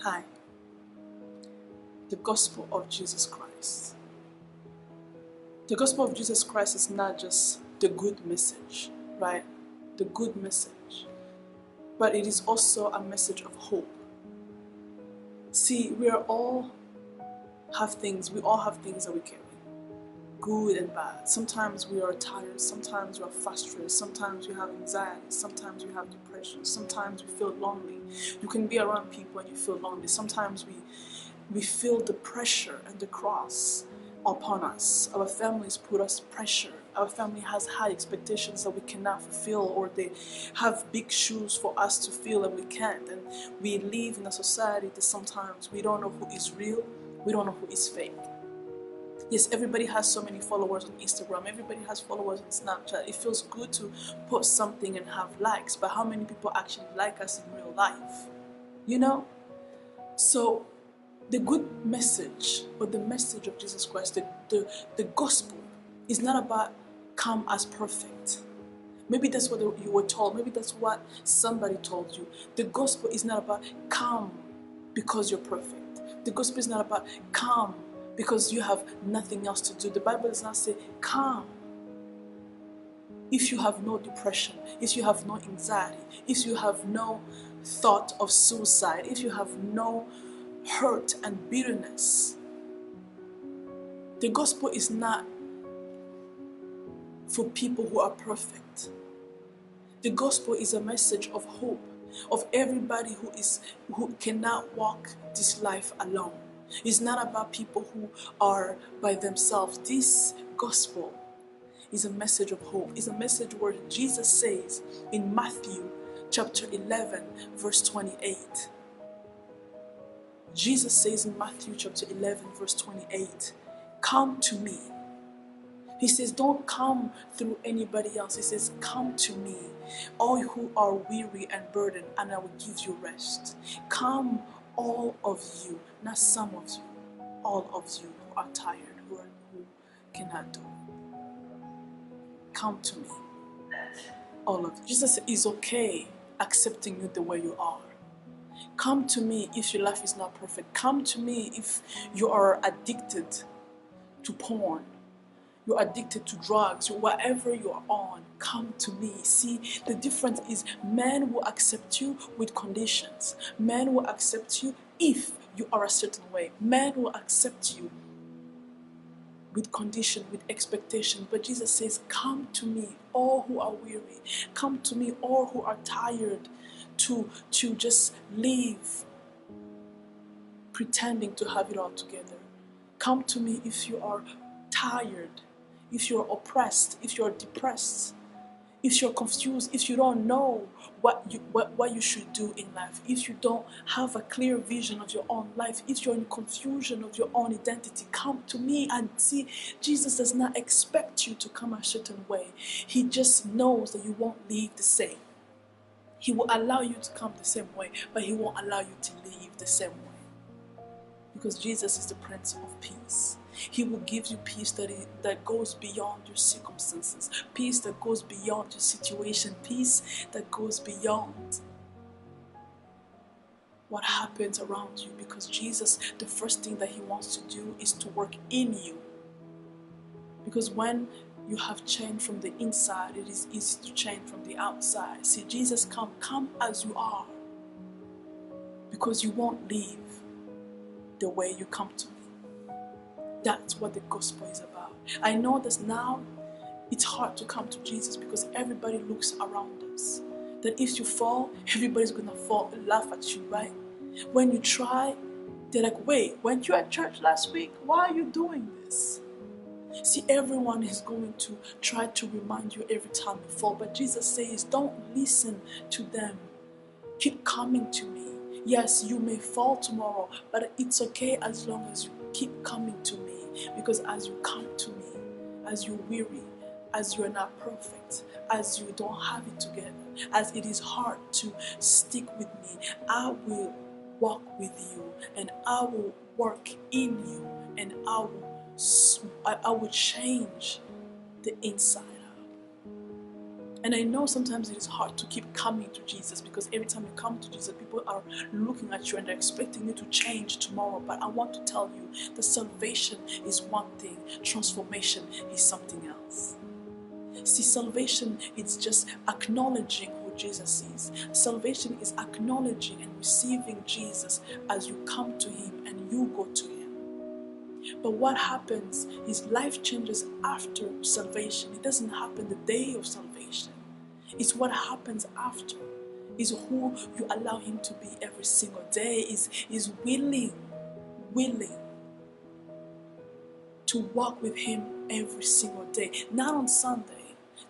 Hi. The gospel of Jesus Christ. The gospel of Jesus Christ is not just the good message, right? The good message. But it is also a message of hope. See, we all have things that we carry. Good and bad. Sometimes we are tired, sometimes we are frustrated, sometimes we have anxiety, sometimes we have depression, sometimes we feel lonely. You can be around people and you feel lonely. Sometimes we feel the pressure and the cross upon us. Our families put us pressure. Our family has high expectations that we cannot fulfill, or they have big shoes for us to fill and we can't. And we live in a society that sometimes we don't know who is real, we don't know who is fake. Yes, everybody has so many followers on Instagram, everybody has followers on Snapchat. It feels good to post something and have likes, but how many people actually like us in real life? You know? So the good message, or the message of Jesus Christ, the gospel is not about come as perfect. Maybe that's what you were told. Maybe that's what somebody told you. The gospel is not about come because you're perfect. The gospel is not about come because you have nothing else to do. The Bible does not say come if you have no depression, if you have no anxiety, if you have no thought of suicide, if you have no hurt and bitterness. The gospel is not for people who are perfect. The gospel is a message of hope, of everybody who cannot walk this life alone. It's not about people who are by themselves. This gospel is a message of hope. It's a message where Jesus says in Matthew chapter 11 verse 28. Jesus says in Matthew chapter 11 verse 28, come to me. He says, don't come through anybody else. He says, come to me, all who are weary and burdened, and I will give you rest. Come, all of you, not some of you, all of you who are tired, who cannot do it. Come to me, all of you. Jesus is okay accepting you the way you are. Come to me if your life is not perfect. Come to me if you are addicted to porn. You're addicted to drugs, whatever you're on, come to me. See, the difference is men will accept you with conditions. Men will accept you if you are a certain way. Men will accept you with condition, with expectation. But Jesus says, come to me, all who are weary. Come to me, all who are tired to just live pretending to have it all together. Come to me if you are tired, if you're oppressed, if you're depressed, if you're confused, if you don't know what you should do in life, if you don't have a clear vision of your own life, if you're in confusion of your own identity, come to me. And see, Jesus does not expect you to come a certain way. He just knows that you won't live the same. He will allow you to come the same way, but he won't allow you to live the same way. Because Jesus is the Prince of Peace. He will give you peace that goes beyond your circumstances, peace that goes beyond your situation, peace that goes beyond what happens around you. Because Jesus, the first thing that he wants to do is to work in you. Because when you have changed from the inside, it is easy to change from the outside. See, Jesus, come as you are, because you won't live the way you come to me. That's what the gospel is about. I know that now it's hard to come to Jesus because everybody looks around us. That if you fall, everybody's gonna fall and laugh at you, right? When you try, they're like, wait, weren't you at church last week? Why are you doing this? See, everyone is going to try to remind you every time you fall. But Jesus says, don't listen to them. Keep coming to me. Yes, you may fall tomorrow, but it's okay as long as you keep coming to me. Because as you come to me, as you're weary, as you're not perfect, as you don't have it together, as it is hard to stick with me, I will walk with you, and I will work in you, and I will change the inside out. And I know sometimes it is hard to keep coming to Jesus, because every time you come to Jesus, people are looking at you and they're expecting you to change tomorrow. But I want to tell you that salvation is one thing, transformation is something else. See, salvation is just acknowledging who Jesus is. Salvation is acknowledging and receiving Jesus as you come to Him and you go to Him. But what happens is life changes after salvation. It doesn't happen the day of salvation. It's what happens after. Is who you allow Him to be every single day. Is willing to walk with Him every single day. Not on Sunday.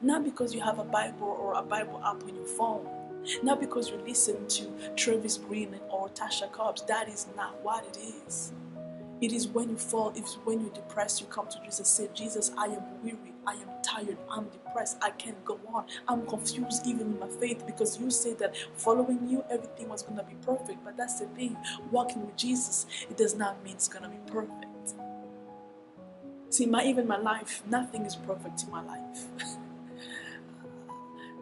Not because you have a Bible or a Bible app on your phone. Not because you listen to Travis Green or Tasha Cobbs. That is not what it is. It is when you fall, it's when you're depressed, you come to Jesus and say, Jesus, I am weary, I am tired, I'm depressed, I can't go on. I'm confused even in my faith, because you said that following you, everything was going to be perfect. But that's the thing, walking with Jesus, it does not mean it's going to be perfect. See, even my life, nothing is perfect in my life.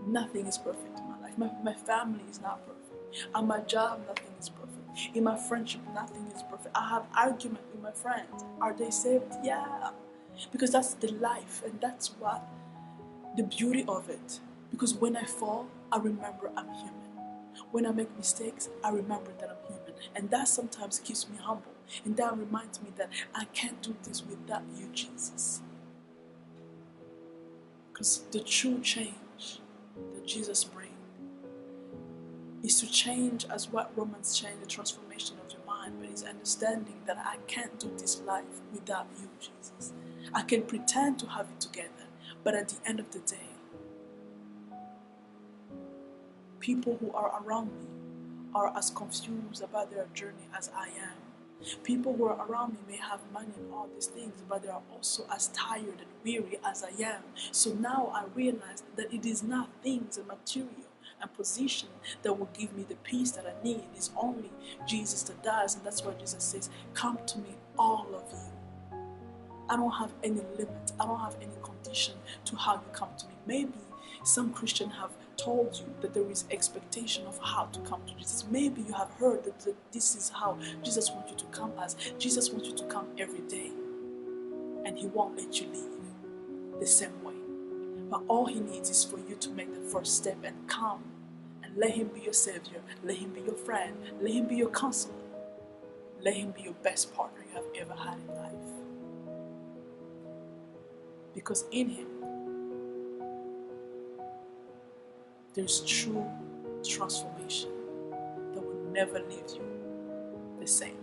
Nothing is perfect in my life. My family is not perfect. On my job, nothing is perfect. In my friendship, nothing is perfect. I have argument with my friends. Are they saved? Yeah. Because that's the life, and that's what the beauty of it. Because when I fall, I remember I'm human. When I make mistakes, I remember that I'm human. And that sometimes keeps me humble. And that reminds me that I can't do this without you, Jesus. Because the true change that Jesus brings is to change as what Romans change, the transformation of your mind, but it's understanding that I can't do this life without you, Jesus. I can pretend to have it together, but at the end of the day, people who are around me are as confused about their journey as I am. People who are around me may have money and all these things, but they are also as tired and weary as I am. So now I realize that it is not things and material and position that will give me the peace that I need. It's only Jesus that does. And that's why Jesus says, come to me, all of you. I don't have any limit. I don't have any condition to how you come to me. Maybe some Christians have told you that there is expectation of how to come to Jesus. Maybe you have heard that this is how Jesus wants you to come as. Jesus wants you to come every day, and He won't let you leave the same way. But all He needs is for you to make the first step and come and let Him be your Savior, let Him be your friend, let Him be your counselor, let Him be your best partner you have ever had in life. Because in Him, there's true transformation that will never leave you the same.